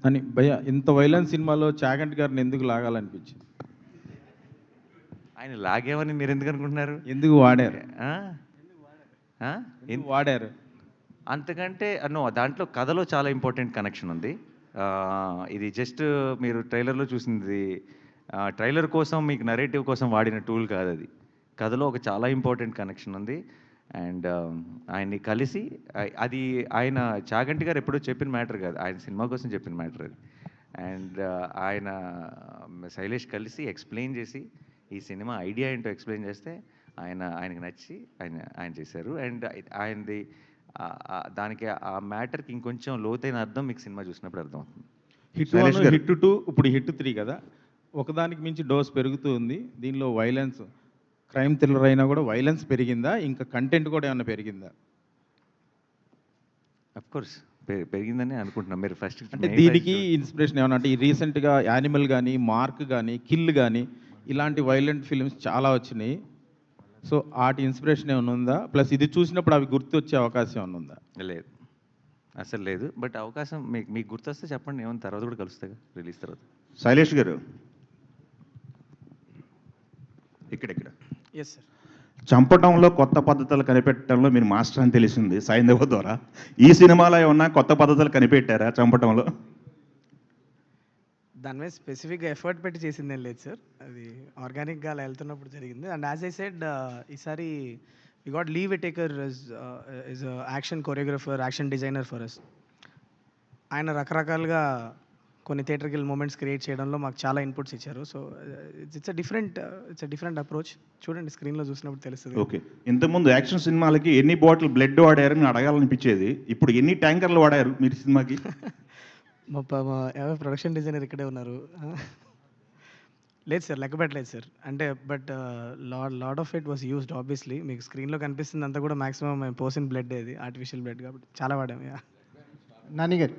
అని భయ్య ఇంత వైలెన్స్ సినిమాలో చాగంటి గారిని ఎందుకు లాగాలనిపించింది? ఆయన లాగేమని మీరు ఎందుకు అనుకుంటున్నారు? ఎందుకు వాడారు? ఆ? ఆ? ఎందుకు వాడారు? అంతకంటే దాంట్లో కథలో చాలా ఇంపార్టెంట్ కనెక్షన్ ఉంది. ఇది జస్ట్ మీరు ట్రైలర్లో చూసింది ట్రైలర్ కోసం మీకు నరేటివ్ కోసం వాడిన టూల్ కాదు అది. కథలో ఒక చాలా ఇంపార్టెంట్ కనెక్షన్ ఉంది. అండ్ ఆయన్ని కలిసి అది ఆయన చాగంటి గారు ఎప్పుడూ చెప్పిన మ్యాటర్ కాదు, ఆయన సినిమా కోసం చెప్పిన మ్యాటర్ అది. అండ్ ఆయన శైలేష్ కలిసి ఎక్స్ప్లెయిన్ చేసి ఈ సినిమా ఐడియా ఏంటో ఎక్స్ప్లెయిన్ చేస్తే ఆయనకి నచ్చి ఆయన చేశారు. అండ్ ఆయనది దానికి ఆ మ్యాటర్కి ఇంకొంచెం లోతైన అర్థం మీకు సినిమా చూసినప్పుడు అర్థమవుతుంది. హిట్ 1, హిట్ 2, ఇప్పుడు హిట్ 3 కదా, ఒకదానికి మించి డోస్ పెరుగుతూ ఉంది. దీనిలో వైలెన్స్, క్రైమ్ థ్రిల్లర్ అయినా కూడా వైలెన్స్ పెరిగిందా, ఇంకా కంటెంట్ కూడా ఏమన్నా పెరిగిందా? అఫ్కోర్స్ పెరిగిందని అనుకుంటున్నాం. మీరు ఫస్ట్ అంటే దీనికి ఇన్స్పిరేషన్ ఏమన్నా, అంటే ఈ రీసెంట్గా యానిమల్ కానీ, మార్క్ కానీ, కిల్ కానీ ఇలాంటి వైలెంట్ ఫిల్మ్స్ చాలా వచ్చినాయి. సో వాటి ఇన్స్పిరేషన్ ఏమైనా ఉందా? ప్లస్ ఇది చూసినప్పుడు అవి గుర్తు వచ్చే అవకాశం ఏమైనా ఉందా? లేదు, అసలు లేదు. బట్ అవకాశం మీకు గుర్తొస్తే చెప్పండి, ఏమైనా తర్వాత కూడా కలుస్తాగా రిలీజ్ తర్వాత. శైలేష్ గారు ఇక్కడ ఎస్ సార్. చంపటంలో కొత్త పద్ధతులు కనిపెట్టడంలో మీరు మాస్టర్ అని తెలిసింది సైంధవ ద్వారా. ఈ సినిమాలో ఏమన్నా కొత్త పద్ధతులు కనిపెట్టారా చంపటంలో? దాని మీద స్పెసిఫిక్గా ఎఫర్ట్ పెట్టి చేసింది ఏం లేదు సార్, అది ఆర్గానిక్గా అలా వెళ్తున్నప్పుడు జరిగింది. అండ్ యాజ్ ఐ సెడ్, ఈసారి we got leave taker is action choreographer, action designer for us. ఆయన రకరకాలుగా కొన్ని థియేటర్కిల్ మూమెంట్స్ క్రియేట్ చేయడంలో మాకు చాలా ఇన్పుట్స్ ఇచ్చారు. So it's different approach. చూడండి, స్క్రీన్లో చూసినప్పుడు తెలుస్తుంది. ఓకే, ఇంతకుముందు యాక్షన్ సినిమాలకి ఎన్ని బాటిల్ బ్లడ్ వాడారని అడగాలనిపించేది, ఇప్పుడు ఎన్ని ట్యాంకర్లు వాడారు మీరు సినిమాకి? మా ప్రొడక్షన్ డిజైనర్ ఇక్కడే ఉన్నారు. లేదు సార్, లెక్క పెట్టలేదు సార్. అంటే but lot of it was used. Obviously మీకు స్క్రీన్లో కనిపిస్తుంది అంతా కూడా మాక్సిమం మేము పోసిన బ్లడ్, అది ఆర్టిఫిషియల్ బ్లడ్ కాబట్టి చాలా వాడాము. నాని గారు